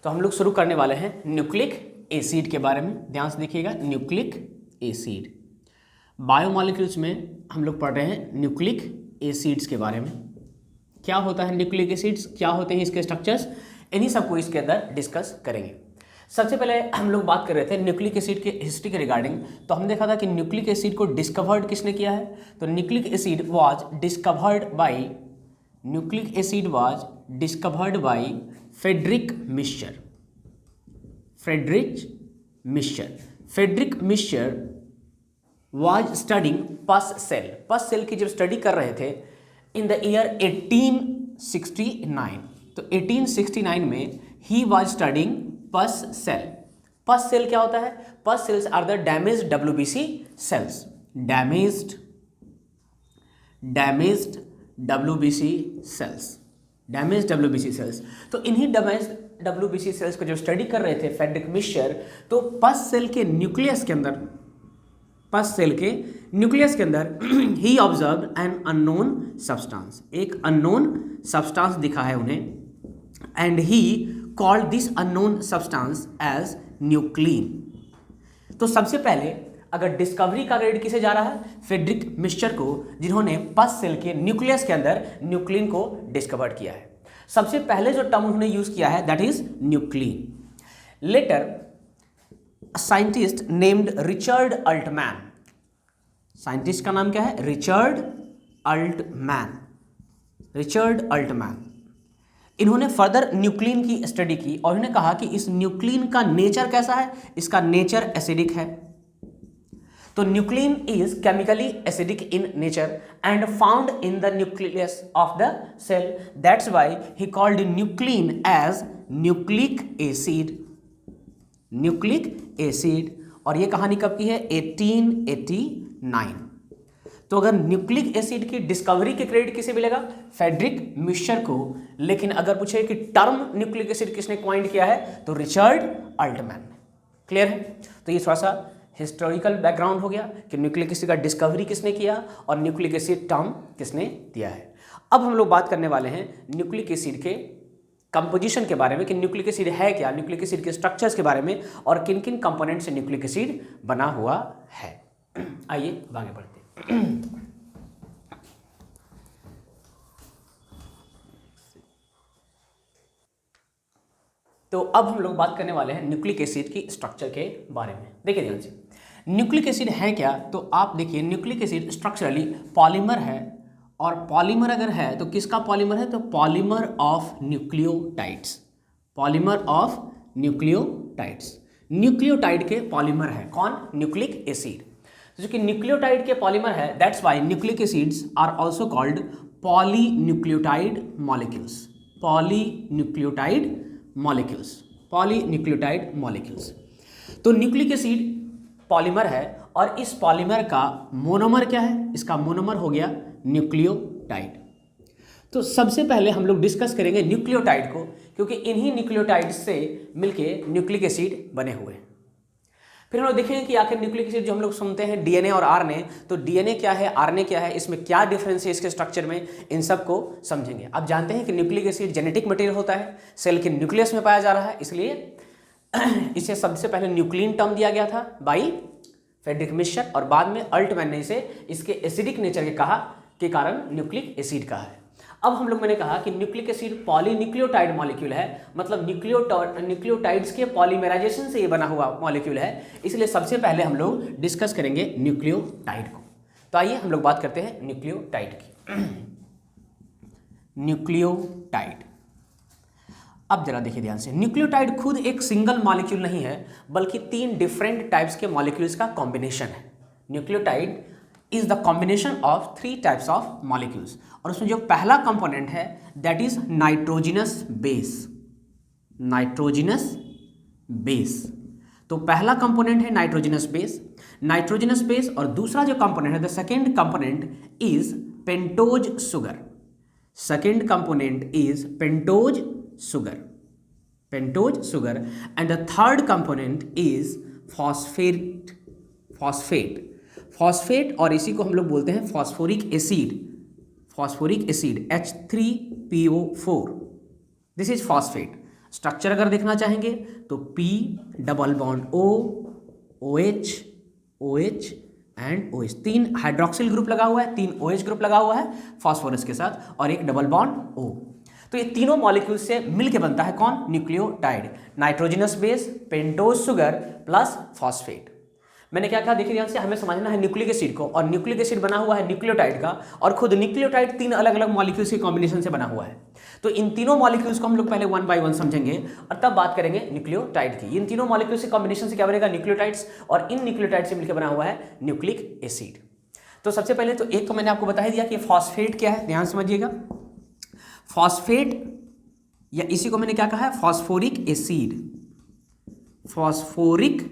तो हम लोग शुरू करने वाले हैं न्यूक्लिक एसिड के बारे में। ध्यान से देखिएगा, न्यूक्लिक एसिड। बायोमॉलिक्यूल्स में हम लोग पढ़ रहे हैं न्यूक्लिक एसिड्स के बारे में। क्या होता है न्यूक्लिक एसिड्स, क्या होते हैं इसके स्ट्रक्चर्स, इन्हीं सबको इसके अंदर डिस्कस करेंगे। सबसे पहले हम लोग बात कर रहे थे न्यूक्लिक एसिड के हिस्ट्री के रिगार्डिंग। तो हम देखा था कि न्यूक्लिक एसिड को डिस्कवर्ड किसने किया है। तो nucleic acid was discovered by Friedrich Miescher. Friedrich Miescher was studying pus cell. Pus cell की जब स्टडी कर रहे थे इन द ईयर 1869। तो 1869 में ही was studying pus cell. Pus cell क्या होता है? Pus cells are the damaged WBC cells. Damaged WBC cells. तो इन्हीं डैमेज्ड डब्ल्यूबीसी सेल्स को जब स्टडी कर रहे थे फ्रेडरिक मिक्सचर, तो पस सेल के न्यूक्लियस के अंदर ही ऑब्जर्व एन अननोन सब्सटेंस। एक अननोन सब्सटेंस दिखा है उन्हें, and he called this unknown substance as nuclein. तो सबसे पहले अगर डिस्कवरी का क्रेडिट किसे जा रहा है? फ्रेडरिक मिक्सचर को, जिन्होंने पस सेल के न्यूक्लियस के अंदर न्यूक्लिन को डिस्कवर किया है। सबसे पहले जो टर्म उन्होंने यूज किया है that is nuclein. Later scientist named Richard Altmann. Scientist का नाम क्या है? Richard Altmann. इन्होंने फर्दर न्यूक्लिन की स्टडी की और इन्होंने कहा कि इस न्यूक्लिन का नेचर कैसा है। इसका नेचर एसिडिक है। तो nuclein is chemically acidic in nature and found in the nucleus of the cell. That's why he called nuclein as nucleic acid. और ये कहानी कब की है? 1889। तो अगर न्यूक्लिक एसिड की डिस्कवरी के क्रेडिट किसे मिलेगा? फ्रेडरिक मिक्सचर को। लेकिन अगर पूछे कि टर्म न्यूक्लिक एसिड किसने क्वाइंट किया है, तो रिचर्ड अल्टमैन। क्लियर है? तो ये थोड़ा सा हिस्टोरिकल बैकग्राउंड हो गया कि न्यूक्लिक एसिड का डिस्कवरी किसने किया और न्यूक्लिक एसिड टर्म किसने दिया है। अब हम लोग बात करने वाले हैं न्यूक्लिक एसिड के कंपोजिशन के बारे में कि न्यूक्लिक एसिड है क्या, न्यूक्लिक एसिड के स्ट्रक्चर्स के बारे में और किन किन कंपोनेंट से न्यूक्लिक एसिड बना हुआ है। आइए आगे बढ़ते हैं। तो अब हम लोग बात करने वाले हैं न्यूक्लिक एसिड की स्ट्रक्चर के बारे में। देखिए ध्यान से, न्यूक्लिक एसिड है क्या? तो आप देखिए न्यूक्लिक एसिड स्ट्रक्चरली पॉलीमर है। और पॉलीमर अगर है तो किसका पॉलीमर है? तो पॉलीमर ऑफ न्यूक्लियोटाइड्स। न्यूक्लियोटाइड के पॉलीमर है कौन? Nucleic acid. तो जो कि न्यूक्लियोटाइड के पॉलीमर है, that's why nucleic acids are also called polynucleotide molecules. तो न्यूक्लिक एसिड पॉलीमर है और इस पॉलीमर का मोनोमर क्या है? इसका मोनोमर हो गया न्यूक्लियोटाइड। तो सबसे पहले हम लोग डिस्कस करेंगे न्यूक्लियोटाइड को, क्योंकि इन्हीं न्यूक्लियोटाइड से मिलके न्यूक्लिक एसिड बने हुए हैं। फिर हम लोग देखेंगे कि आखिर न्यूक्लिक एसिड जो हम लोग सुनते हैं डीएनए और आरएनए, तो डीएनए क्या है, आरएनए क्या है, इसमें क्या डिफरेंस है इसके स्ट्रक्चर में, इन सब को समझेंगे। आप जानते हैं कि न्यूक्लिक एसिड जेनेटिक मटेरियल होता है, सेल के न्यूक्लियस में पाया जा रहा है, इसलिए इसे सबसे पहले न्यूक्लिन टर्म दिया गया था बाई फ्रेडरिक मिक्सचर और बाद में अल्टमैन ने इसे इसके एसिडिक नेचर के कारण न्यूक्लिक एसिड कहा है। अब हम लोग मैंने कहा कि न्यूक्लिक एसिड पॉलीन्यूक्लियोटाइड मॉलिक्यूल है, मतलब न्यूक्लियोटाइड्स के पॉलीमराइजेशन से ये बना हुआ मॉलिक्यूल है, इसलिए सबसे पहले हम लोग डिस्कस करेंगे न्यूक्लियोटाइड को। तो आइए हम लोग बात करते हैं न्यूक्लियोटाइड की। न्यूक्लियोटाइड, अब जरा देखिए ध्यान से, न्यूक्लियोटाइड खुद एक सिंगल मॉलिक्यूल नहीं है, बल्कि 3 डिफरेंट टाइप्स के मॉलिक्यूल्स का कॉम्बिनेशन है। Nucleotide is the combination of 3 types of molecules. और उसमें जो पहला कंपोनेंट है दैट इज नाइट्रोजिनस बेस। तो पहला कंपोनेंट है नाइट्रोजिनस बेस और दूसरा जो कंपोनेंट है, the second component is pentose sugar and the third component is phosphate, और इसी को हम लोग बोलते हैं phosphoric acid H3PO4। This is phosphate. Structure अगर देखना चाहेंगे तो P double bond O, OH, OH and OH, 3 hydroxyl group लगा हुआ है, 3 OH ग्रुप लगा हुआ है फास्फोरस के साथ और एक डबल बॉन्ड O। तो ये तीनों मॉलिक्यूल से मिलके बनता है कौन? Nucleotide. Nitrogenous base, pentose sugar plus phosphate. मैंने क्या कहा, देखिए ध्यान से, हमें समझना है न्यूक्लिक एसिड को, और न्यूक्लिक एसिड बना हुआ है न्यूक्लियोटाइड का, और खुद न्यूक्लियोटाइड 3 अलग अलग मॉलिक्यूल्स के कॉम्बिनेशन से बना हुआ है। तो इन तीनों मॉलिक्यूल्स को हम लोग पहले 1 बाय 1 समझेंगे और तब बात करेंगे न्यूक्लियोटाइड की। इन तीनों मॉलिक्यूल्स के कॉम्बिनेशन से क्या बनेगा? न्यूक्लियोटाइड्स, और इन न्यूक्लियोटाइड से मिलकर बना हुआ है न्यूक्लिक एसिड। तो सबसे पहले तो एक तो मैंने आपको बता ही दिया कि फॉस्फेट क्या है, ध्यान समझिएगा। फॉस्फेट, या इसी को मैंने क्या कहा है? Phosphoric acid. Phosphoric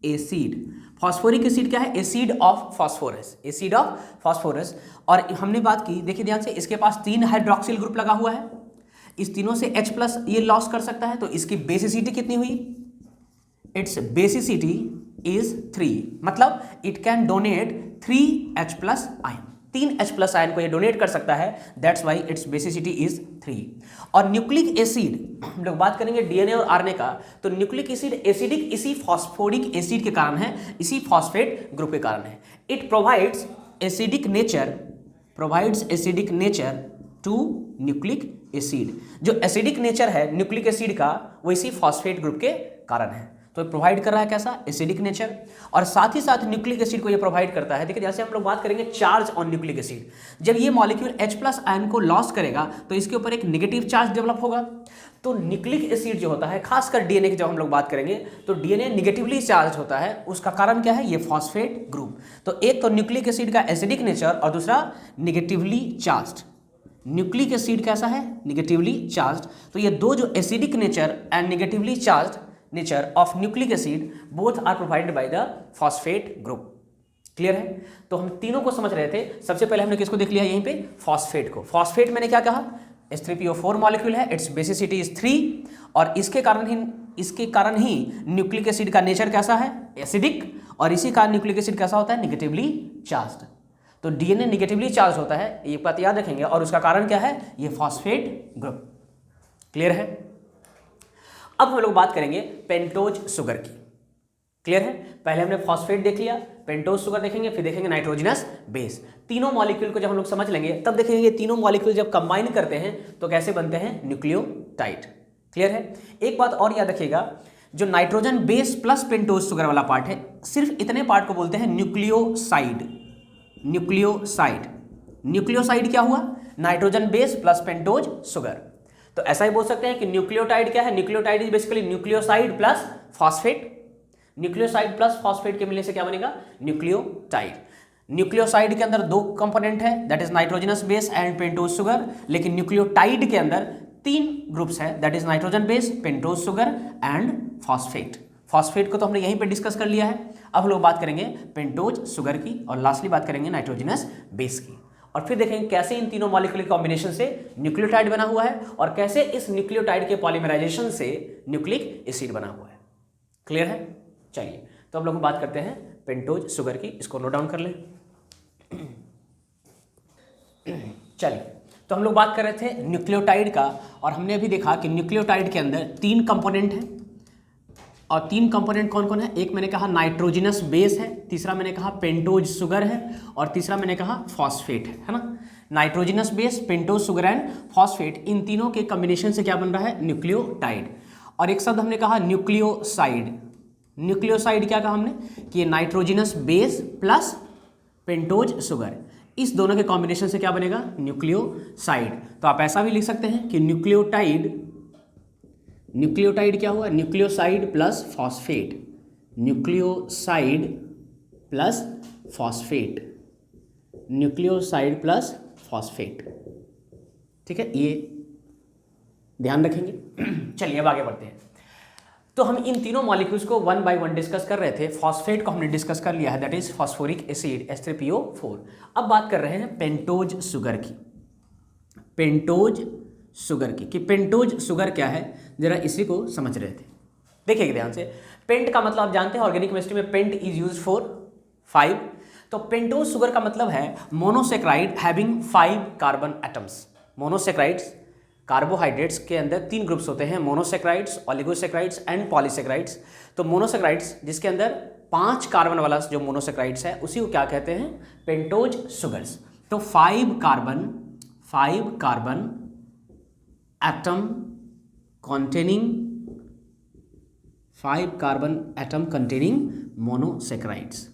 acid, phosphoric acid क्या है? Acid of phosphorus, acid of phosphorus. और हमने बात की, देखिए ध्यान से, इसके पास 3 हाइड्रोक्सिल ग्रुप लगा हुआ है, इस तीनों से H प्लस ये लॉस कर सकता है, तो इसकी बेसिसिटी कितनी हुई? इट्स बेसिसिटी इज 3, मतलब it can donate 3H plus ion, 3H plus ion को ये डोनेट कर सकता है, that's why it's basicity is 3। और न्यूक्लिक एसिड, हम लोग बात करेंगे डीएनए और आरएनए का, तो न्यूक्लिक एसिड एसिडिक इसी फॉस्फोरिक एसिड के कारण है, इसी फॉस्फेट ग्रुप के कारण है। It provides acidic nature to nucleic acid. जो एसिडिक नेचर है न्यूक्लिक एसिड का, वो इसी फॉस्फेट ग्रुप के कारण है। तो प्रोवाइड कर रहा है कैसा? एसिडिक नेचर, और साथ ही साथ न्यूक्लिक एसिड को ये प्रोवाइड करता है। देखिए जैसे हम लोग बात करेंगे चार्ज ऑन न्यूक्लिक एसिड, जब ये मॉलिक्यूल H प्लस आयन को लॉस करेगा तो इसके ऊपर एक नेगेटिव चार्ज डेवलप होगा। तो न्यूक्लिक एसिड जो होता है, खासकर डीएनए की जब हम लोग बात करेंगे तो डीएनए निगेटिवली चार्ज होता है। उसका कारण क्या है? ये फॉस्फेट ग्रुप। तो एक तो न्यूक्लिक एसिड का एसिडिक नेचर और दूसरा निगेटिवली चार्ज्ड। न्यूक्लिक एसिड कैसा है? Negatively charged. तो ये दो जो acidic nature and negatively charged nature of nucleic acid both are provided by the phosphate group. Clear है? तो हम तीनों को समझ रहे थे। सबसे पहले हमने किसको देख लिया यहीं पे? फॉस्फेट को। फॉस्फेट मैंने क्या कहा? H3PO4 मॉलिक्यूल है, इट्स बेसिसिटी इज 3, और इसके कारण ही न्यूक्लिक एसिड का नेचर कैसा है? एसिडिक, और इसी कारण न्यूक्लिक एसिड कैसा होता है? Negatively charged. तो डीएनए निगेटिवली चार्ज होता है, ये बात याद रखेंगे, और उसका कारण क्या है? ये फॉस्फेट ग्रुप। क्लियर है? अब हम लोग बात करेंगे पेंटोज शुगर की। क्लियर है? पहले हमने फॉस्फेट देख लिया, पेंटोज शुगर देखेंगे, फिर देखेंगे नाइट्रोजनस बेस। तीनों मॉलिक्यूल को जब हम लोग समझ लेंगे तब देखेंगे तीनों मॉलिक्यूल जब कंबाइन करते हैं तो कैसे बनते हैं? न्यूक्लियोटाइड। क्लियर है? एक बात और याद रखिएगा, जो nitrogen base plus pentose sugar वाला पार्ट है, सिर्फ इतने पार्ट को बोलते हैं न्यूक्लियोसाइड। न्यूक्लियोसाइड, न्यूक्लियोसाइड क्या हुआ? Nitrogen base plus pentose sugar. तो ऐसा ही बोल सकते हैं कि न्यूक्लियोटाइड क्या है? Nucleotide is basically nucleoside plus phosphate. Nucleoside plus phosphate के मिलने से क्या बनेगा? न्यूक्लियोटाइड। न्यूक्लियोसाइड के अंदर 2 कंपोनेंट है, that is nitrogenous base and pentose sugar, लेकिन न्यूक्लियोटाइड के अंदर 3 ग्रुप्स है, that is nitrogen base, pentose sugar and phosphate. Phosphate को तो हमने यहीं पे डिस्कस कर लिया है। अब लोग बात करेंगे पेंटोज शुगर की, और लास्टली बात करेंगे नाइट्रोजनस बेस की, और फिर देखेंगे कैसे इन तीनों मॉलिक्यूलर कॉम्बिनेशन से न्यूक्लियोटाइड बना हुआ है और कैसे इस न्यूक्लियोटाइड के पॉलीमराइजेशन से न्यूक्लिक एसिड बना हुआ है। क्लियर है? चलिए, तो अब लोग बात करते हैं पेंटोज शुगर की, इसको नोट डाउन कर लें। चलिए, तो हम लोग बात कर रहे थे न्यूक्लियोटाइड का, और हमने अभी देखा कि न्यूक्लियोटाइड के अंदर 3 कंपोनेंट हैं, और 3 कंपोनेंट कौन कौन है? एक मैंने कहा नाइट्रोजनस बेस है, तीसरा मैंने कहा पेंटोज शुगर है, और तीसरा मैंने कहा फॉस्फेट है ना। Nitrogenous base, pentose sugar and phosphate, इन तीनों के कॉम्बिनेशन से क्या बन रहा है? न्यूक्लियोटाइड। और एक शब्द हमने कहा न्यूक्लियोसाइड। न्यूक्लियोसाइड क्या कहा हमने? कि ये nitrogenous base plus pentose sugar, इस दोनों के कॉम्बिनेशन से क्या बनेगा? न्यूक्लियोसाइड। तो आप ऐसा भी लिख सकते हैं कि न्यूक्लियोटाइड क्या हुआ? Nucleoside plus phosphate. Nucleoside plus phosphate, nucleoside plus phosphate. ठीक है, ये ध्यान रखेंगे। चलिए अब आगे बढ़ते हैं। तो हम इन तीनों मॉलिक्यूल्स को 1 बाय 1 डिस्कस कर रहे थे। फॉस्फेट को हमने डिस्कस कर लिया है, that is phosphoric acid H3PO4। अब बात कर रहे हैं पेंटोज शुगर की। पेंटोज शुगर की, कि पेंटोज शुगर क्या है, जरा इसी को समझ रहे थे। देखिए ध्यान से, पेंट का मतलब आप जानते हैं ऑर्गेनिक केमिस्ट्री में पेंट इज यूज फॉर 5। तो पेंटोज शुगर का मतलब है monosaccharide having 5 carbon atoms. Monosaccharides carbohydrates के अंदर 3 ग्रुप्स होते हैं, मोनोसेक्राइड्स, ओलिगोसेक्राइड्स एंड पॉलीसेक्राइड्स। तो मोनोसेक्राइड्स जिसके अंदर 5 कार्बन वाला जो मोनोसेक्राइड्स है उसी को क्या कहते हैं, पेंटोज सुगर्स। तो 5 कार्बन एटम कंटेनिंग मोनोसेक्राइड्स।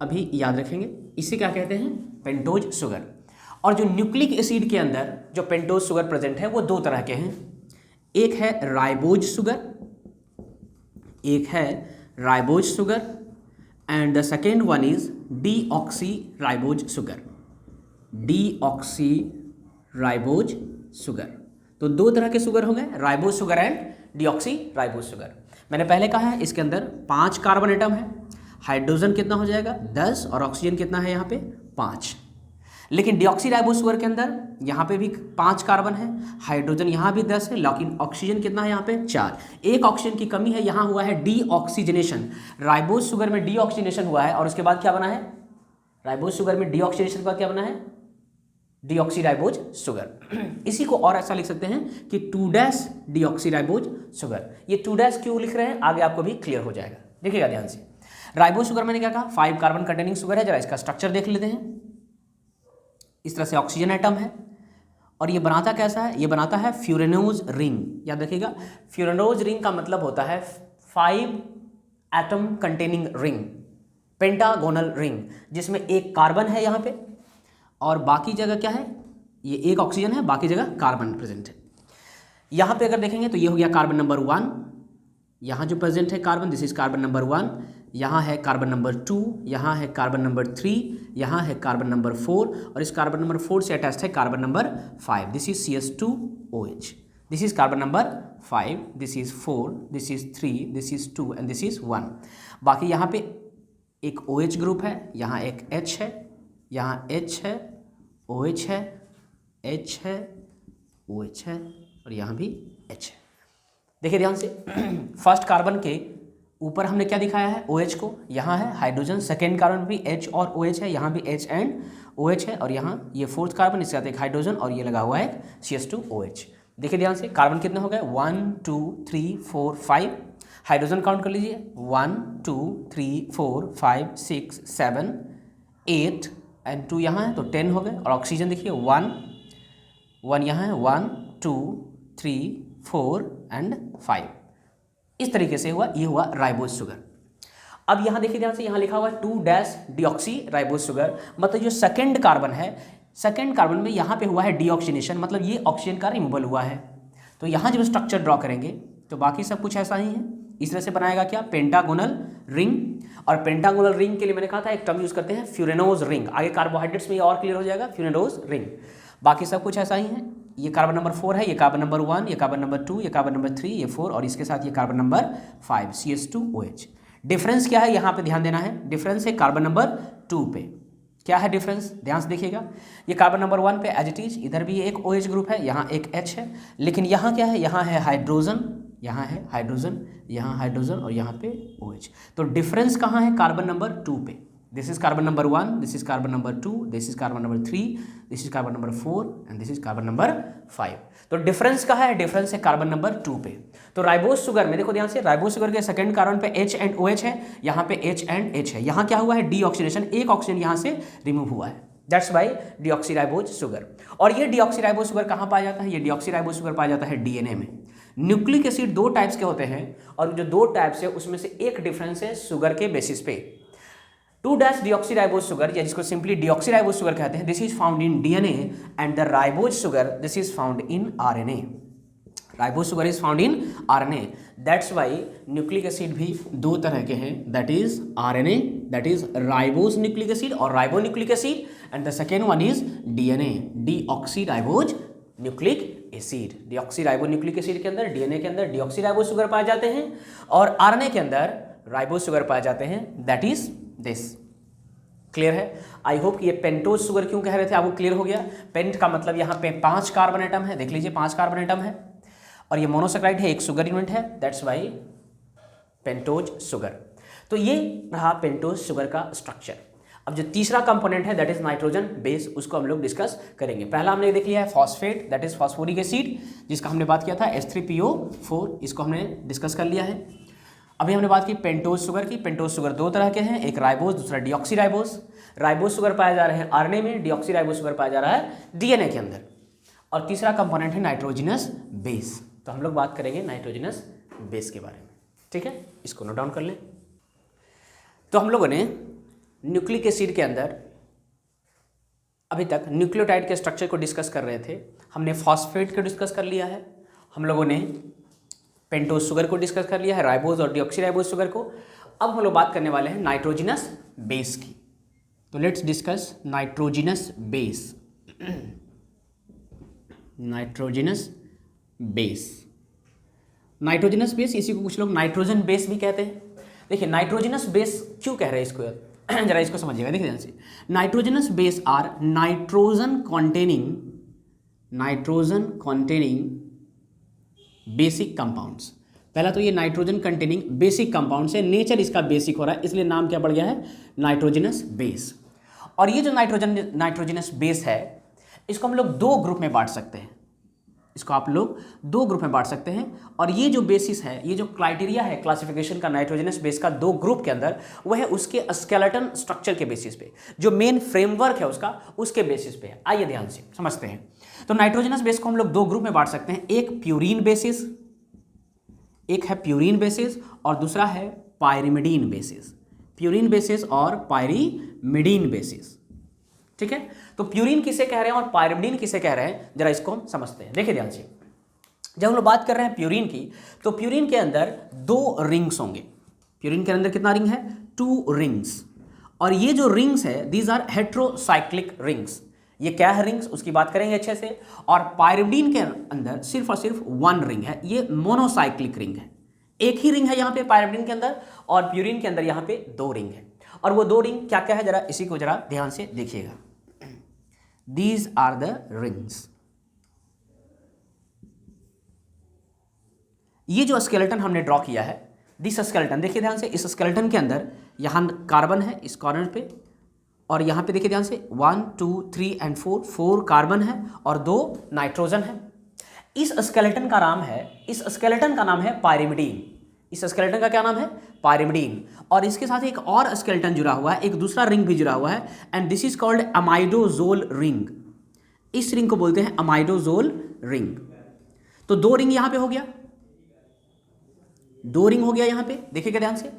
अभी याद रखेंगे इसे क्या कहते हैं, पेंटोज सुगर। और जो न्यूक्लिक एसिड के अंदर जो पेंटोज सुगर प्रेजेंट है वो 2 तरह के हैं, एक है ribose sugar, and the second one is deoxy ribose sugar. तो 2 तरह के सुगर हो गए, ribose sugar and deoxy ribose sugar. मैंने पहले कहा है इसके अंदर 5 कार्बन एटम है, हाइड्रोजन कितना हो जाएगा 10 और ऑक्सीजन कितना है यहाँ पे 5। लेकिन डीऑक्सीराइबोज शुगर के अंदर यहाँ पे भी 5 कार्बन है, हाइड्रोजन यहाँ भी 10 है, लेकिन ऑक्सीजन कितना है यहाँ पे 4। एक ऑक्सीजन की कमी है, यहाँ हुआ है डीऑक्सीजनेशन। राइबोज शुगर में डीऑक्सीजनेशन हुआ है और उसके बाद क्या बना है, राइबोज शुगर में डीऑक्सीजनेशन के बाद क्या बना है, डीऑक्सीराइबोज शुगर। इसी को और ऐसा लिख सकते हैं कि 2' डीऑक्सीराइबोज शुगर। ये 2' क्यों लिख रहे हैं आगे आपको भी क्लियर हो जाएगा, देखिएगा ध्यान से। राइबोज शुगर मैंने क्या कहा, 5 कार्बन कंटेनिंग शुगर है। जरा इसका स्ट्रक्चर देख लेते हैं। इस तरह से ऑक्सीजन एटम है और ये बनाता कैसा है, ये बनाता है फ्यूरेनोज रिंग। याद रखिएगा, फ्यूरेनोज रिंग का मतलब होता है 5 atom containing ring, pentagonal ring, जिसमें एक कार्बन है यहाँ पे और बाकी जगह क्या है, ये एक ऑक्सीजन है, बाकी जगह कार्बन प्रेजेंट है। यहाँ पे अगर देखेंगे तो ये हो गया कार्बन नंबर 1, यहाँ जो प्रेजेंट है carbon, this is carbon number 1, यहाँ है कार्बन नंबर 2, यहाँ है कार्बन नंबर 3, यहाँ है कार्बन नंबर 4 और इस कार्बन नंबर 4 से अटैच्ड है carbon number 5, this is CS2OH। This is carbon number 5, this is 4, this is 3, this is 2 and this is 1। बाकी यहाँ पे एक OH ग्रुप है, यहाँ एक H है, यहाँ H है, OH है, H है, OH है और यहाँ भी H है। देखिए ध्यान से, फर्स्ट कार्बन के ऊपर हमने क्या दिखाया है, OH को, यहाँ है हाइड्रोजन, सेकेंड कार्बन भी H और OH है, यहाँ भी H एंड OH है और यहाँ ये फोर्थ कार्बन, इसके साथ एक हाइड्रोजन और ये लगा हुआ है CS2OH। देखिए ध्यान से, कार्बन कितने हो गए 1 2 3 4 5, हाइड्रोजन काउंट कर लीजिए 1 2 3 4 5 6 7 8 एंड 2 यहाँ है तो 10 हो गए। और ऑक्सीजन देखिए 1 यहाँ है, 1 2 3 4 एंड 5। इस तरीके से हुआ, ये हुआ राइबोज शुगर। अब यहाँ देखिए ध्यान से, यहाँ लिखा हुआ है 2' डीऑक्सी राइबोज शुगर, मतलब जो सेकंड कार्बन है, सेकंड कार्बन में यहाँ पे हुआ है डीऑक्सीनेशन, मतलब ये ऑक्सीजन का रिमूवल हुआ है। तो यहाँ जब स्ट्रक्चर ड्रॉ करेंगे तो बाकी सब कुछ ऐसा ही है। इस तरह से बनाएगा क्या, पेंटागोनल रिंग। और पेंटागोनल रिंग के लिए मैंने कहा था एक टर्म यूज करते हैं फ्यूरेनोज रिंग, आगे कार्बोहाइड्रेट्स में ये और क्लियर हो जाएगा, फ्यूरेनोज रिंग। बाकी सब कुछ ऐसा ही है, ये कार्बन नंबर 4 है, ये कार्बन नंबर 1, ये कार्बन नंबर 2, ये कार्बन नंबर 3, ये 4 और इसके साथ ये कार्बन नंबर 5 CS2OH। डिफरेंस क्या है यहाँ पे ध्यान देना है, डिफरेंस है कार्बन नंबर 2 पे। क्या है डिफरेंस, ध्यान से देखिएगा, ये कार्बन नंबर 1 पे एज इट इज, इधर भी एक OH ग्रुप है, यहाँ एक H है, लेकिन यहाँ क्या है, यहाँ है हाइड्रोजन, यहाँ है हाइड्रोजन, यहाँ हाइड्रोजन और यहाँ पे OH। तो डिफरेंस कहाँ है, कार्बन नंबर 2 पे। This is carbon number 1, this is carbon number 2, this is carbon number 3, this is carbon number 4 and this is carbon number 5। तो डिफरेंस कहाँ है, डिफरेंस है कार्बन नंबर 2 पे। तो राइबोज शुगर में देखो ध्यान से, राइबोज शुगर के सेकंड कार्बन पे H एंड OH है, यहाँ पे H एंड H है, यहाँ क्या हुआ है डीऑक्सीडेशन, एक ऑक्सीजन यहाँ से रिमूव हुआ है, दैट्स वाई डीऑक्सीराइबोज शुगर। और ये डीऑक्सीराइबोज शुगर कहाँ पाया जाता है, ये डीऑक्सीराइबोज शुगर पाया जाता है DNA में। न्यूक्लिक एसिड 2 टाइप्स के होते हैं और जो 2 टाइप्स है उसमें से एक डिफरेंस है शुगर के बेसिस पे। 2' डीऑक्सीराइबोज शुगर या जिसको सिंपली डीऑक्सीराइबोज शुगर कहते हैं, this is found in DNA and the ribose sugar this is found in RNA। Ribose sugar is found in RNA, that's why nucleic acid भी 2 तरह के हैं, that is RNA, that is ribose nucleic acid और ribo nucleic acid, and the second one is DNA, deoxyribose nucleic acid. Deoxyribo nucleic acid के अंदर, DNA के अंदर deoxyribose sugar पाए जाते हैं और RNA के अंदर राइबोज शुगर पाए जाते हैं, दैट इज दिस। क्लियर है, आई होप ये पेंटोज शुगर क्यों कह रहे थे आपको क्लियर हो गया। पेंट का मतलब यहाँ पे 5 कार्बन एटम है, देख लीजिए 5 कार्बन एटम है और ये मोनोसेक्राइड है, एक शुगर यूनिट है, दैट्स वाई पेंटोज शुगर। तो ये रहा पेंटोज शुगर का स्ट्रक्चर। अब जो तीसरा कंपोनेंट है दैट इज नाइट्रोजन बेस, उसको हम लोग डिस्कस करेंगे। पहला हमने देख लिया है phosphate, that is phosphoric acid, जिसका हमने बात किया था H3PO4, इसको हमने डिस्कस कर लिया है। अभी हमने बात की पेंटोज शुगर की। पेंटोज शुगर दो तरह के हैं, एक राइबोज, दूसरा डिऑक्सीराइबोज। राइबोज शुगर पाया जा रहा है आरएनए में, डिऑक्सीराइबोज शुगर पाया जा रहा है डीएनए के अंदर। और तीसरा कंपोनेंट है नाइट्रोजनस बेस। तो हम लोग बात करेंगे नाइट्रोजनस बेस के बारे में, ठीक है, इसको नोट डाउन कर लें। तो हम लोगों ने न्यूक्लिक एसिड के अंदर अभी तक न्यूक्लियोटाइड के स्ट्रक्चर को डिस्कस कर रहे थे। हमने फॉस्फेट को डिस्कस कर लिया है, हम लोगों ने पेंटोज शुगर को डिस्कस कर लिया है, राइबोज और डिऑक्सीराइबोज शुगर को। अब हम लोग बात करने वाले हैं नाइट्रोजनस बेस की। तो let's discuss nitrogenous base. Nitrogenous base, nitrogenous base, इसी को कुछ लोग नाइट्रोजन बेस भी कहते हैं। देखिए नाइट्रोजनस बेस क्यों कह रहे हैं इसको, जरा इसको समझिएगा, देखिए ध्यान से। Nitrogenous base are nitrogen containing basic compounds. पहला तो ये नाइट्रोजन कंटेनिंग बेसिक कंपाउंड्स है, नेचर इसका बेसिक हो रहा है, इसलिए नाम क्या पड़ गया है, नाइट्रोजनस बेस। और ये जो नाइट्रोजनस बेस है, इसको हम लोग दो ग्रुप में बांट सकते हैं, इसको आप लोग दो ग्रुप में बांट सकते हैं। और ये जो बेसिस है, ये जो क्राइटेरिया है क्लासिफिकेशन का नाइट्रोजनस बेस का दो ग्रुप के अंदर, वह है उसके स्केलेटन स्ट्रक्चर के बेसिस पे, जो मेन फ्रेमवर्क है उसका, उसके बेसिस पे है। आइए ध्यान से समझते हैं। तो नाइट्रोजनस बेस को हम लोग दो ग्रुप में बांट सकते हैं, एक प्यूरीन बेसिस, एक है प्यूरीन बेसिस और दूसरा है पायरिमिडीन बेसिस। प्यूरीन बेसिस और पायरिमिडीन बेसिस, ठीक है। तो प्यूरीन किसे कह रहे हैं और पायरिमिडीन किसे कह रहे हैं, जरा इसको हम समझते हैं। देखिए ध्यान से, जब हम लोग बात कर रहे हैं प्यूरीन की, तो प्यूरीन के अंदर दो रिंग्स होंगे। प्यूरीन के अंदर कितना रिंग है, 2 रिंग्स। और ये जो रिंग्स है, दीज आर हेट्रोसाइक्लिक रिंग्स। ये क्या है रिंग्स, उसकी बात करेंगे अच्छे से। और पायरिमिडीन के अंदर सिर्फ और सिर्फ 1 रिंग है, ये मोनोसाइक्लिक रिंग है। एक ही रिंग है यहाँ पे पायरिमिडीन के अंदर, और प्यूरीन के अंदर यहाँ पे 2 रिंग है। और वो 2 रिंग क्या क्या है, जरा इसी को जरा ध्यान से देखिएगा। These are the rings. ये जो स्केलेटन हमने ड्रॉ किया है, दिस स्केलेटन, देखिए ध्यान से, इस स्केलेटन के अंदर यहाँ कार्बन है इस कॉर्नर पे, और यहाँ पे देखिए ध्यान से 1 2 3 एंड 4 कार्बन है और 2 नाइट्रोजन है। इस स्केलेटन का नाम है पायरिमिडीन। इस स्केलेटन का क्या नाम है, पायरिमिडीन। और इसके साथ एक और स्केलेटन जुड़ा हुआ है, एक दूसरा रिंग भी जुड़ा हुआ है, and this is called imidazole ring. इस रिंग को बोलते हैं अमाइडोजोल रिंग। तो 2 रिंग यहां पे हो गया, 2 रिंग हो गया यहां पे, देखिएगा ध्यान से।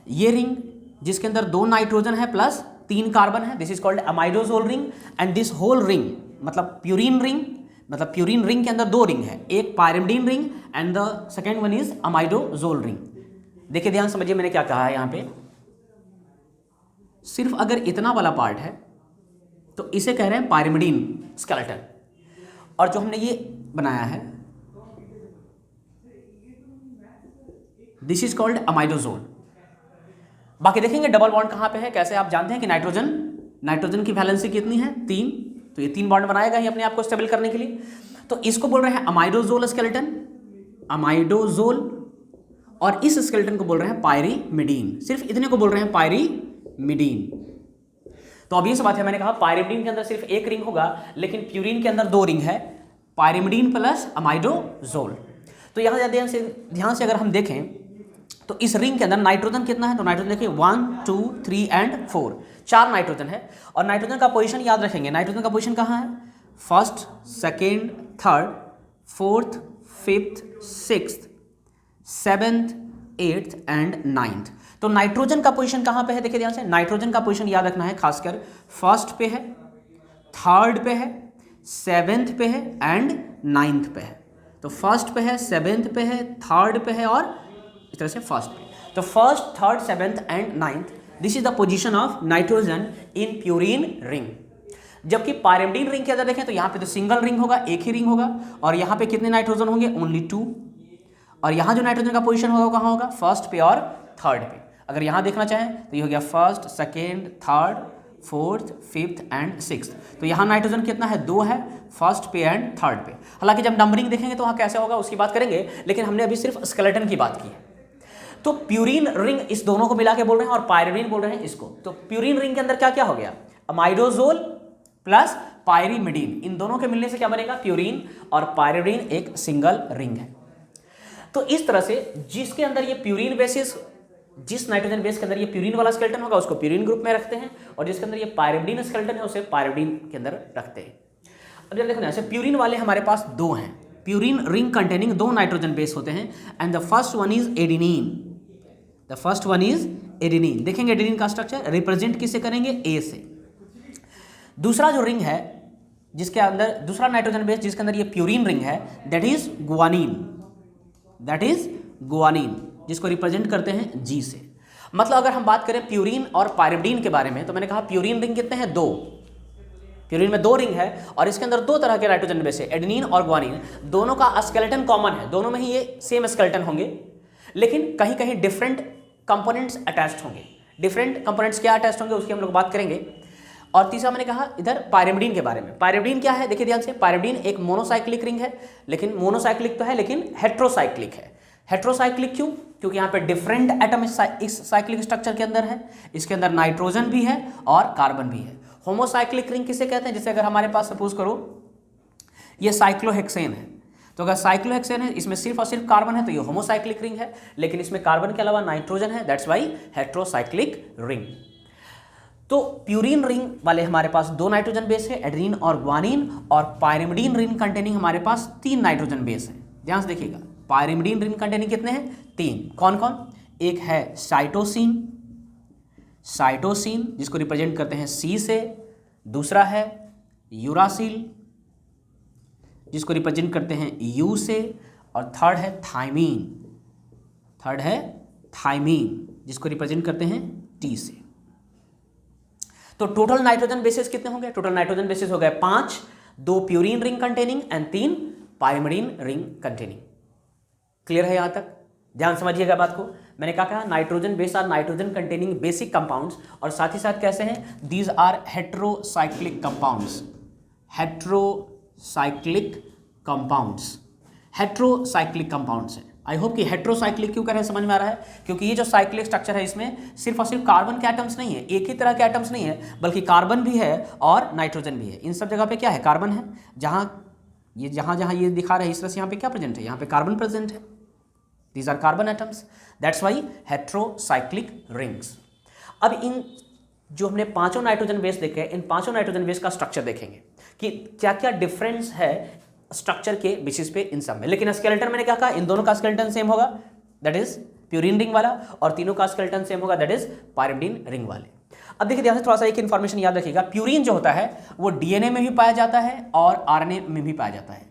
ये रिंग जिसके अंदर 2 नाइट्रोजन है प्लस 3 कार्बन है, this is called imidazole ring. And this whole ring मतलब प्यूरीन रिंग के अंदर 2 रिंग है, एक pyrimidine ring and the second one is imidazole ring. देखिए ध्यान समझिए मैंने क्या कहा है यहां पे। सिर्फ अगर इतना वाला पार्ट है तो इसे कह रहे हैं पायरिमिडीन स्केलेटन, और जो हमने ये बनाया है दिस इज कॉल्ड अमाइडोजोल। बाकी देखेंगे डबल बॉन्ड कहां पे है, कैसे आप जानते हैं कि नाइट्रोजन की वैलेंसी कितनी है, 3, तो ये 3 बॉन्ड बनाएगा ही अपने आप को स्टेबल करने के लिए। तो इसको बोल रहे हैं अमाइडोजोल स्केलेटन, अमाइडोजोल, और इस स्केलेटन को बोल रहे हैं पायरिमिडीन। सिर्फ इतने को बोल रहे हैं पायरिमिडीन। तो अब ये सब बात है, मैंने कहा पायरिमिडीन के अंदर सिर्फ एक रिंग होगा, लेकिन प्यूरीन के अंदर 2 रिंग है, पायरिमिडीन प्लस अमाइडोजोल। तो यहां ध्यान से अगर हम देखें तो इस रिंग के अंदर नाइट्रोजन कितना है, तो नाइट्रोजन देखिए 1 2 3 एंड 4, 4 नाइट्रोजन है। और नाइट्रोजन का पोजीशन याद रखेंगे, नाइट्रोजन का पोजीशन कहाँ है, 1st 2nd 3rd 4th 5th 6th 7th 8th and 9th। तो नाइट्रोजन का पोजीशन कहाँ पे है, देखिए ध्यान से, नाइट्रोजन का पोजीशन याद रखना है, खासकर 1st पे है, 3rd पे है, 7th पे है एंड 9th पे है। तो 1st पे है, 7th पे है, 3rd पे है और इस तरह से 1st पे। तो 1st 3rd 7th and 9th, this is the position of nitrogen in purine ring. जबकि पायरिमिडीन रिंग के अंदर देखें तो यहाँ पे तो सिंगल रिंग होगा, एक ही रिंग होगा, और यहाँ पे कितने नाइट्रोजन होंगे, ओनली 2। और यहाँ जो नाइट्रोजन का पोजीशन होगा कहाँ होगा, 1st पे और 3rd पे। अगर यहाँ देखना चाहें तो ये हो गया 1st 2nd 3rd 4th 5th and 6th। तो यहाँ नाइट्रोजन कितना है, 2 है, 1st पे एंड 3rd पे। हालांकि जब नंबरिंग देखेंगे तो वहाँ कैसे होगा उसकी बात करेंगे, लेकिन हमने अभी सिर्फ स्केलेटन की बात की है। तो प्यूरीन रिंग इस दोनों को मिला के बोल रहे हैं और पायरिडीन बोल रहे हैं इसको। तो प्यूरीन रिंग के अंदर क्या क्या हो गया, अमाइडोजोल प्लस पायरिमिडीन, इन दोनों के मिलने से क्या बनेगा, प्यूरीन, और पायरिडीन एक सिंगल रिंग है। तो इस तरह से जिसके अंदर ये प्यूरीन बेसिस, जिस नाइट्रोजन बेस के अंदर ये प्यूरीन वाला स्केलेटन होगा उसको प्यूरीन ग्रुप में रखते हैं, और जिसके अंदर ये पायरिमिडीन स्केलेटन है उसे पायरिडीन के अंदर रखते हैं। अब जब देखो ना, ऐसे प्यूरीन वाले हमारे पास दो हैं, प्यूरीन रिंग कंटेनिंग दो नाइट्रोजन बेस होते हैं, and the first one is adenine, the first one is adenine. देखेंगे एडेनिन का स्ट्रक्चर रिप्रेजेंट किससे करेंगे, ए से। दूसरा जो रिंग है जिसके अंदर दूसरा नाइट्रोजन बेस जिसके अंदर ये प्यूरीन रिंग है, that is guanine, that is guanine, जिसको रिप्रेजेंट करते हैं जी से। मतलब अगर हम बात करें प्यूरीन और पायरिमिडीन के बारे में, तो मैंने कहा प्यूरीन रिंग कितने हैं, दो, प्यूरीन में दो रिंग है और इसके अंदर दो तरह के नाइट्रोजन बेस है, एडेनिन और गुआनिन। दोनों का स्केलेटन कॉमन है, दोनों में ही ये सेम स्केलेटन होंगे, लेकिन कहीं कहीं डिफरेंट कंपोनेंट्स अटैच्ड होंगे। डिफरेंट कंपोनेंट्स क्या अटैच्ड होंगे उसकी हम लोग बात करेंगे। और तीसरा मैंने कहा इधर पायरिमिडीन के बारे में। पायरिमिडीन क्या है, देखिए ध्यान से, पायरिमिडीन एक मोनोसाइक्लिक रिंग है, लेकिन मोनोसाइक्लिक तो है लेकिन हेट्रोसाइक्लिक है। हेट्रोसाइक्लिक क्यों, क्योंकि यहाँ पे डिफरेंट एटम इस साइक्लिक स्ट्रक्चर के अंदर है, इसके अंदर नाइट्रोजन भी है और कार्बन भी है। होमोसाइक्लिक रिंग किसे कहते हैं, जैसे अगर हमारे पास सपोज करो ये साइक्लोहेक्सेन है, तो अगर साइक्लोहेक्सेन है इसमें सिर्फ और सिर्फ कार्बन है तो ये होमोसाइक्लिक रिंग है, लेकिन इसमें कार्बन के अलावा नाइट्रोजन है, दैट्स वाई हेट्रोसाइक्लिक रिंग। तो प्यूरीन रिंग वाले हमारे पास दो नाइट्रोजन बेस है, एडेनिन और गुआनिन, और पायरिमिडीन रिंग कंटेनिंग हमारे पास तीन नाइट्रोजन बेस है। ध्यान से देखिएगा, पायरिमिडीन रिंग कंटेनिंग कितने हैं, तीन। कौन कौन, एक है साइटोसिन, साइटोसिन जिसको रिप्रेजेंट करते हैं सी से, दूसरा है यूरासिल जिसको रिप्रेजेंट करते हैं यू से, और थर्ड है थाइमीन, थर्ड है थाइमीन जिसको रिप्रेजेंट करते हैं टी से। तो टोटल नाइट्रोजन बेसिस कितने होंगे, टोटल नाइट्रोजन बेसिस हो गए 5, 2 purine ring containing and 3 pyrimidine ring containing. Clear है यहां तक, ध्यान समझिएगा बात को। मैंने क्या कहा, nitrogen base are nitrogen containing basic compounds, और साथ ही साथ कैसे हैं, these are heterocyclic compounds, heterocyclic compounds, heterocyclic compounds हैं। आई होप कि हेट्रोसाइक्लिक क्यों करें समझ में आ रहा है, क्योंकि ये जो साइक्लिक स्ट्रक्चर है इसमें सिर्फ और सिर्फ कार्बन के एटम्स नहीं है, एक ही तरह के एटम्स नहीं है, बल्कि कार्बन भी है और नाइट्रोजन भी है। इन सब जगह पे क्या है, कार्बन है। जहाँ जहाँ ये दिखा रहा है इस तरह से यहाँ पे क्या प्रेजेंट है, यहाँ पे कार्बन प्रेजेंट है, these are carbon atoms, that's why heterocyclic rings. अब इन जो हमने पांचों नाइट्रोजन बेस देखे, इन पांचों नाइट्रोजन बेस का स्ट्रक्चर देखेंगे कि क्या क्या डिफरेंस है स्ट्रक्चर के बेसिस पे इन सब में। लेकिन स्केलेटन मैंने क्या कहा, इन दोनों का स्केलेटन सेम होगा, दैट इज प्यूरीन रिंग वाला, और तीनों का स्केलेटन सेम होगा, दैट इज पायरिमिडीन रिंग वाले। अब देखिए ध्यान से थोड़ा सा एक इन्फॉर्मेशन याद रखिएगा, प्यूरीन जो होता है वो डीएनए में भी पाया जाता है और आरएनए में भी पाया जाता है।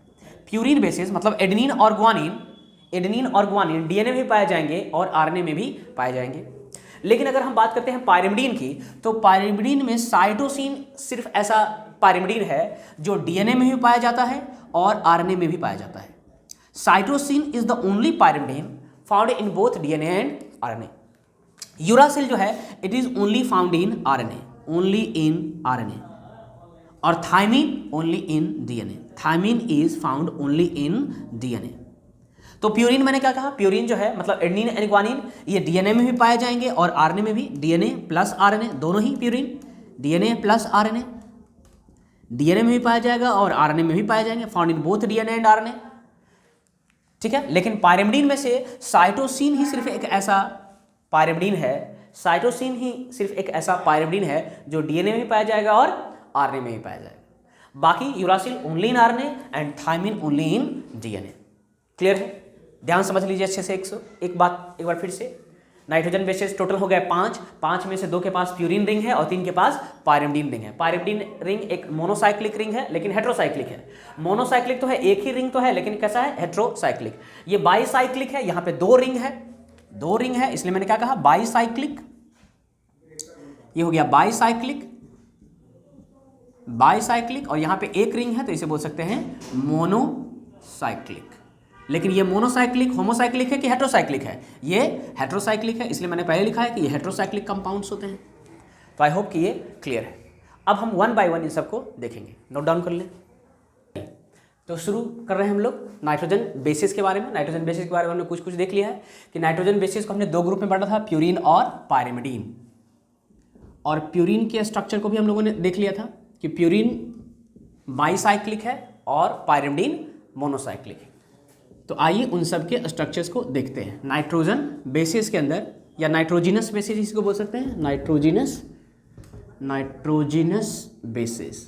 प्यूरीन बेसिस मतलब एडेनिन और गुआनिन डीएनए में भी पाए जाएंगे और आरएनए में भी पाए जाएंगे। लेकिन अगर हम बात करते हैं पायरिमिडीन की, तो पायरिमिडीन में साइटोसिन सिर्फ ऐसा पायरिमिडीन है जो डीएनए में भी पाया जाता है और आरएनए में भी पाया जाता है। Cytosine is the only pyrimidine found in both DNA and RNA. Uracil जो है it is only found in RNA, only in RNA, और thymine only in DNA, thymine is found only in DNA. तो purine मैंने क्या कहा, purine जो है मतलब एडेनिन एंड गुआनिन ये डीएनए में भी पाए जाएंगे और आरएनए में भी, डीएनए प्लस आरएनए दोनों ही purine, DNA plus RNA, DNA में भी पाया जाएगा और आरएनए में भी पाए जाएंगे, found in both DNA and RNA, ठीक है। लेकिन पायरिमिडीन में से साइटोसिन ही सिर्फ एक ऐसा पायरिमिडीन है, साइटोसिन ही सिर्फ एक ऐसा पायरिमिडीन है जो डीएनए में भी पाया जाएगा और आरएनए में भी पाया जाएगा। बाकी uracil only in RNA and thymine only in DNA. Clear है, ध्यान समझ लीजिए अच्छे से। एक बार फिर से, नाइट्रोजन बेसेस टोटल हो गए 5 में से 2 के पास प्यूरीन रिंग है और 3 के पास पायरिमिडीन रिंग है। पायरिमिडीन रिंग एक मोनोसाइक्लिक रिंग है लेकिन हेट्रोसाइक्लिक है। मोनोसाइक्लिक तो है, एक ही रिंग तो है, लेकिन कैसा है, हेट्रोसाइक्लिक। ये बाईसाइक्लिक है, यहाँ पे 2 रिंग है, इसलिए मैंने क्या कहा, बाईसाइक्लिक। ये हो गया बाईसाइक्लिक, और यहाँ पे एक रिंग है तो इसे बोल सकते हैं मोनोसाइक्लिक। लेकिन ये मोनोसाइक्लिक होमोसाइक्लिक है कि हेट्रोसाइक्लिक है, ये हेट्रोसाइक्लिक है, इसलिए मैंने पहले लिखा है कि ये हेट्रोसाइक्लिक कंपाउंड्स होते हैं। तो आई होप कि ये क्लियर है। अब हम 1 बाय 1 इन सबको देखेंगे, नोट डाउन कर लें। तो शुरू कर रहे हैं हम लोग नाइट्रोजन बेसिस के बारे में। नाइट्रोजन बेसिस के बारे में हमने कुछ देख लिया है कि नाइट्रोजन बेसिस को हमने दो ग्रुप में बांटा था, प्यूरिन और पायरिमिडीन। और प्यूरिन के स्ट्रक्चर को भी हम लोगों ने देख लिया था कि प्यूरिन बाईसाइक्लिक है और पायरिमिडीन मोनोसाइक्लिक है। तो आइए उन सब के स्ट्रक्चर्स को देखते हैं। नाइट्रोजन बेसिस के अंदर, या नाइट्रोजिनस बेसिस इसको बोल सकते हैं, नाइट्रोजिनस बेसिस।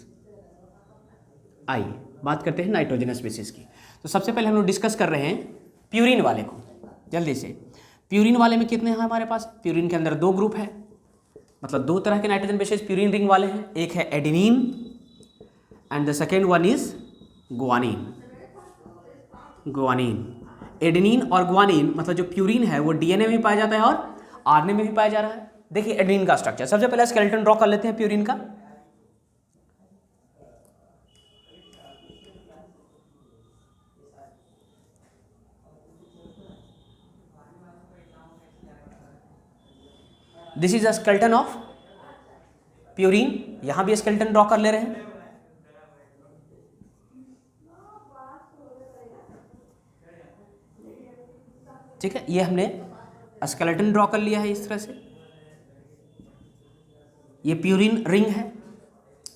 आइए बात करते हैं नाइट्रोजिनस बेसिस की। तो सबसे पहले हम लोग डिस्कस कर रहे हैं प्यूरिन वाले को जल्दी से। प्यूरिन वाले में कितने हैं हमारे पास? प्यूरिन के अंदर दो ग्रुप है, मतलब दो तरह के नाइट्रोजन बेसिस प्यूरिन रिंग वाले हैं। एक है adenine and the second one is guanine. Adenine और गुआनिन मतलब जो प्यूरिन है वो डीएनए में भी पाया जाता है और आरएनए में भी पाया जा रहा है। देखिए एडेनिन का स्ट्रक्चर, सबसे पहले स्केलेटन ड्रॉ कर लेते हैं प्यूरिन का। This is a skeleton of purine. यहां भी स्केलेटन ड्रॉ कर ले रहे हैं। ठीक है, ये हमने स्केलेटन ड्रॉ कर लिया है इस तरह से। ये प्यूरिन रिंग है।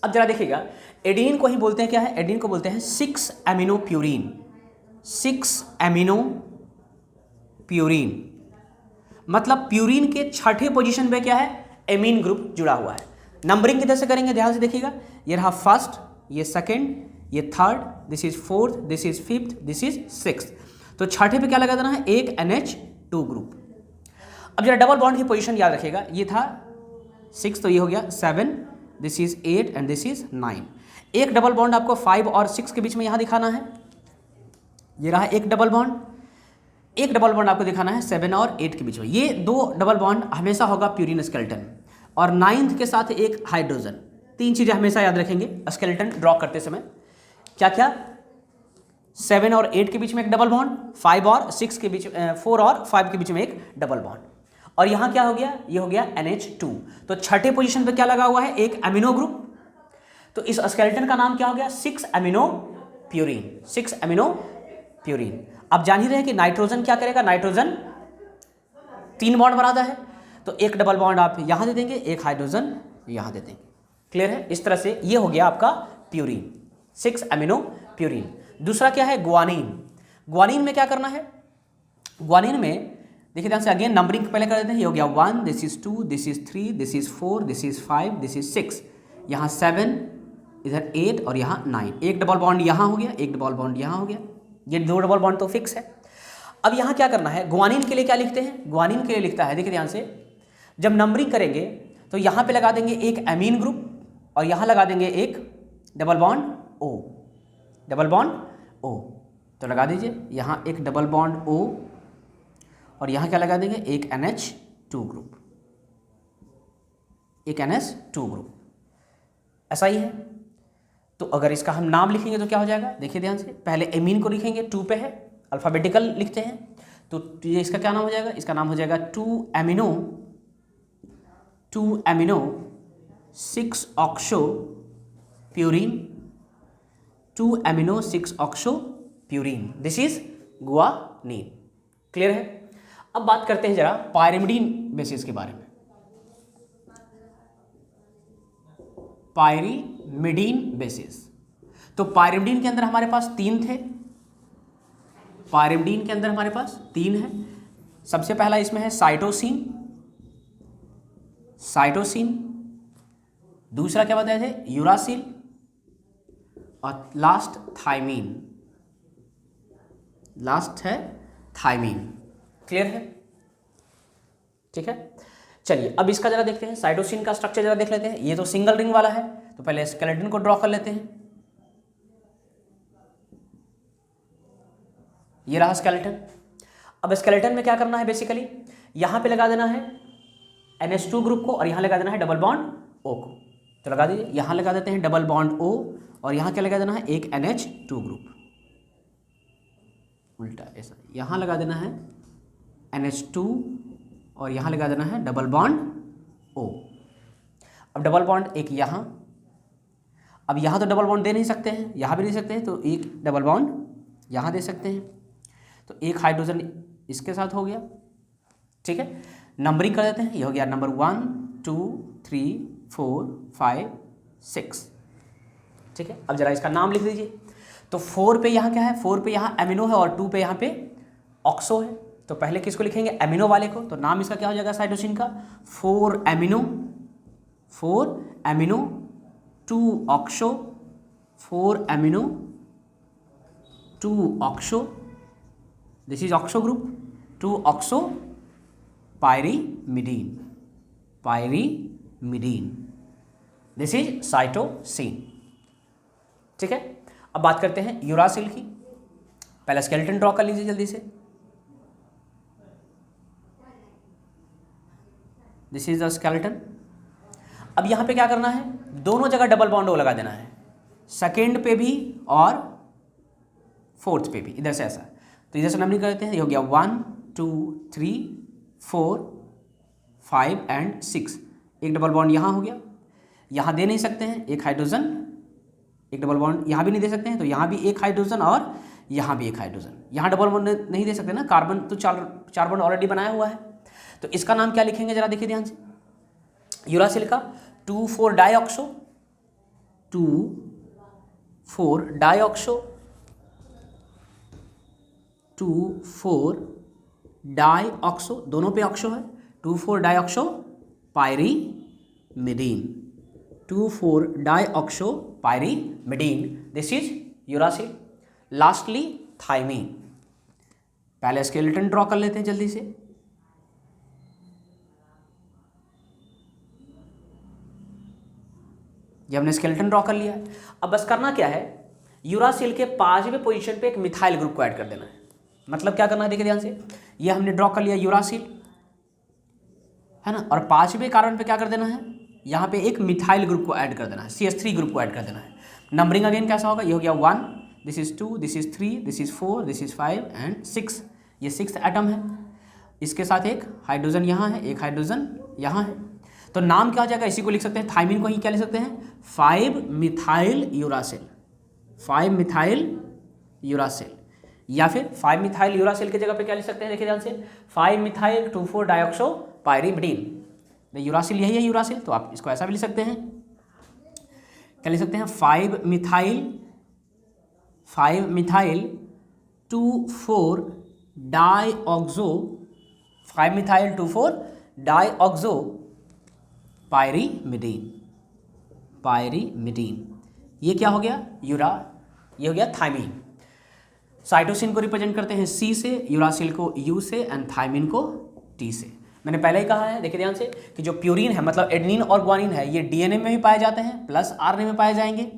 अब जरा देखिएगा, एडेनिन को ही बोलते हैं क्या है? एडेनिन को बोलते हैं 6 एमिनो प्यूरिन। 6 एमिनो प्यूरिन मतलब प्यूरिन के छठे पोजीशन पे क्या है? एमीन ग्रुप जुड़ा हुआ है। नंबरिंग किधर से करेंगे? ध्यान से देखिएगा, ये रहा फर्स्ट, ये सेकेंड, ये third, this is fourth, this is fifth, this is sixth. तो छठे पे क्या लगा देना है? एक NH2 ग्रुप। अब जरा डबल बॉन्ड की पोजीशन याद रखिएगा, ये था 6 तो ये हो गया 7, this is 8 and this is 9। एक डबल बॉन्ड आपको 5 और 6 के बीच में यहां दिखाना है। ये रहा एक डबल बॉन्ड। एक डबल बॉन्ड आपको दिखाना है 7 और 8 के बीच में। ये दो डबल बॉन्ड हमेशा होगा प्यूरिन स्केलेटन। और 9th के साथ एक हाइड्रोजन। तीन चीजें हमेशा याद रखेंगे स्केलेटन ड्रॉ करते समय। क्या क्या? 7 और 8 के बीच में एक डबल बॉन्ड, 5 और 6 के बीच, 4 और 5 के बीच में एक डबल बॉन्ड। और यहां क्या हो गया? ये हो गया NH2। तो छठे पोजीशन पे क्या लगा हुआ है? एक एमिनो ग्रुप। तो इस स्केलेटन का नाम क्या हो गया? 6 एमिनो प्यूरिन। 6 amino purine. अब जान ही रहे कि नाइट्रोजन क्या करेगा? नाइट्रोजन 3 बॉन्ड बनाता है, तो एक डबल बॉन्ड आप यहां दे देंगे, एक हाइड्रोजन यहां दे देंगे। क्लियर है? इस तरह से ये हो गया आपका प्यूरिन, 6 एमिनो प्यूरिन। दूसरा क्या है? गुआनिन। गुआनिन में क्या करना है? गुआनिन में देखिए ध्यान से, अगेन नंबरिंग पहले कर देते हैं। ये हो गया 1, this is 2, this is 3, this is 4, this is 5, this is 6, यहाँ 7, इधर 8 और यहाँ 9। एक डबल बॉन्ड यहाँ हो गया, एक डबल बॉन्ड यहाँ हो गया। ये दो डबल बॉन्ड तो फिक्स है। अब यहाँ क्या करना है? गुआनिन के लिए क्या लिखते हैं? गुआनिन के लिए लिखता है, देखिए ध्यान से, जब नंबरिंग करेंगे तो यहाँ पे लगा देंगे एक एमीन ग्रुप और यहाँ लगा देंगे एक double bond O। Double bond O तो लगा दीजिए, यहाँ एक डबल बॉन्ड O और यहाँ क्या लगा देंगे? एक NH2 ग्रुप, एक NH2 ग्रुप। ऐसा ही है। तो अगर इसका हम नाम लिखेंगे तो क्या हो जाएगा? देखिए ध्यान से, पहले एमीन को लिखेंगे, 2 पे है, अल्फ़ाबेटिकल लिखते हैं, तो ये इसका क्या नाम हो जाएगा? इसका नाम हो जाएगा 2 amino 6 oxo purine. 2 amino 6 oxo purine, this is guanine. Clear है? अब बात करते हैं जरा पायरिमिडीन बेसिस के बारे में। पायरिमिडीन बेसिस, तो पायरिमिडीन के अंदर हमारे पास 3 थे। पायरिमिडीन के अंदर हमारे पास 3 है। सबसे पहला इसमें है साइटोसिन। दूसरा क्या बताए थे? यूरासिल। और लास्ट थाइमीन। लास्ट है थाइमीन। क्लियर है? ठीक है, चलिए अब इसका जरा देखते हैं, साइटोसिन का स्ट्रक्चर जरा देख लेते हैं। ये तो सिंगल रिंग वाला है, तो पहले स्केलेटन को ड्रॉ कर लेते हैं। ये रहा स्केलेटन। अब स्केलेटन में क्या करना है? बेसिकली यहां पे लगा देना है NH2 ग्रुप को और यहां लगा देना है डबल बॉन्ड O को। तो लगा दीजिए, यहां लगा देते हैं डबल बॉन्ड O और यहां क्या लगा देना है? एक NH2 ग्रुप। उल्टा ऐसा, यहां लगा देना है NH2 और यहां लगा देना है डबल बॉन्ड O। अब डबल बॉन्ड एक यहां अब यहाँ तो डबल बॉन्ड दे नहीं सकते हैं, यहाँ भी नहीं सकते हैं, तो एक डबल बॉन्ड यहाँ दे सकते हैं, तो एक हाइड्रोजन इसके साथ हो गया। ठीक है, नंबरिंग कर देते हैं, ये हो गया नंबर 1 2 3 4 5 6। ठीक है, अब जरा इसका नाम लिख दीजिए। तो 4 पे यहाँ क्या है, 4 पे यहाँ एमिनो है और 2 पे यहाँ पे ऑक्सो है। तो पहले किसको लिखेंगे, एमिनो वाले को, तो नाम इसका क्या हो जाएगा साइटोसिन का, 4 amino 2 oxo, 4 amino 2 oxo, this is oxo group, 2 oxo pyrimidine, this is cytosine. ठीक है, अब बात करते हैं यूरासिल की। पहला स्केलेटन ड्रॉ कर लीजिए जल्दी से। This is the skeleton. अब यहां पे क्या करना है, दोनों जगह डबल बॉन्ड लगा देना है, सेकेंड पे भी और फोर्थ पे भी, इधर से ऐसा। तो इधर से नंबरिंग कर देते हैं, ये हो गया 1 2 3 4 5 एंड 6। एक डबल बॉन्ड यहाँ हो गया, यहाँ दे नहीं सकते हैं एक हाइड्रोजन, एक डबल बॉन्ड यहाँ भी नहीं दे सकते हैं, तो यहाँ भी एक हाइड्रोजन और यहाँ भी एक हाइड्रोजन। यहाँ डबल बॉन्ड नहीं दे सकते ना, कार्बन तो चार बॉन्ड ऑलरेडी बनाया हुआ है। तो इसका नाम क्या लिखेंगे जरा देखिए ध्यान से, यूरासिल का 2,4 डाइऑक्सो, 2,4 डाइऑक्सो, 2,4 डाइऑक्सो, दोनों पे ऑक्सो है, 2,4 dioxo pyrimidine, 2,4 dioxo pyrimidine, this is uracil. Lastly thymine. पहले स्केलेटन ड्रॉ कर लेते हैं जल्दी से। ये हमने स्केलेटन ड्रॉ कर लिया है। अब बस करना क्या है, यूरासिल के 5वें पोजीशन पे एक मिथाइल ग्रुप को ऐड कर देना है। मतलब क्या करना है, देखिए ध्यान से, ये हमने ड्रॉ कर लिया यूरासिल, है ना, और 5वें कार्बन पे क्या कर देना है, यहाँ पे एक मिथाइल ग्रुप को ऐड कर देना है, CH3 ग्रुप को ऐड कर देना है। नंबरिंग अगेन कैसा होगा, ये हो गया 1, this is 2, this is 3, this is 4, this is 5 and 6। ये 6th एटम है, इसके साथ एक हाइड्रोजन यहाँ है, एक हाइड्रोजन यहाँ है। तो नाम क्या हो जाएगा, इसी को लिख सकते हैं, थाइमीन को ही क्या लिख सकते हैं, 5 मिथाइल यूरासिल, 5 मिथाइल यूरासिल, या फिर 5 मिथाइल यूरासिल की जगह पे क्या लिख सकते हैं, देखिए ध्यान से, 5 मिथाइल 2,4 डाइऑक्सो पायरीमिडीन। यूरासिल यही है यूरासिल, तो आप इसको ऐसा भी लिख सकते हैं, क्या लिख सकते हैं, 5 मिथाइल 2,4 डाइऑक्सो, 5 मिथाइल 2,4 डाइऑक्सो पायरीमिडीन। ये क्या हो गया, ये हो गया थाइमीन। साइटोसिन को रिप्रेजेंट करते हैं C से, यूरासिल को U से एंड थाइमीन को T से। मैंने पहले ही कहा है, देखिए ध्यान से, कि जो प्यूरिन है मतलब एडेनिन और ग्वानिन है, ये DNA में भी पाए जाते हैं प्लस RNA में पाए जाएंगे।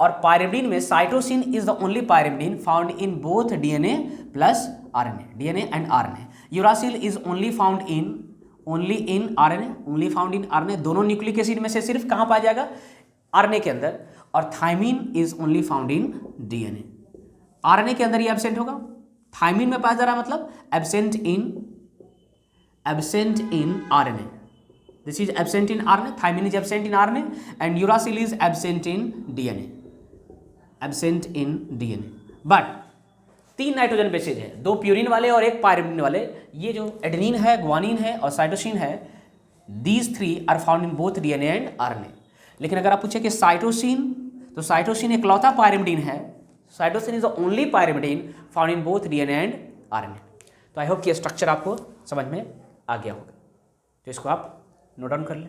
और पायरिमिडीन में cytosine is the only pyrimidine found in both DNA plus RNA, DNA and RNA। Uracil is only found in RNA, दोनों न्यूक्लिक एसिड में से सिर्फ कहाँ पाया जाएगा, RNA के अंदर। और thymine is only found in DNA, RNA के अंदर ही एब्सेंट होगा, थाइमीन में पाया जा रहा है मतलब absent in RNA, this is absent in RNA, thymine is absent in RNA and uracil is absent in DNA, but 3 nitrogen bases है, 2 प्यूरिन वाले और एक पायरिमिडीन वाले। ये जो एडेनिन है, ग्वानिन है और साइटोसिन है, these 3 are found in both DNA and RNA। लेकिन अगर आप पूछे कि साइटोसिन, तो साइटोसिन एकलौता पायरिमिडीन है, cytosine is the only pyrimidine found in both DNA and RNA। तो आई होप कि स्ट्रक्चर आपको समझ में आ गया होगा, तो इसको आप नोट डाउन कर लें।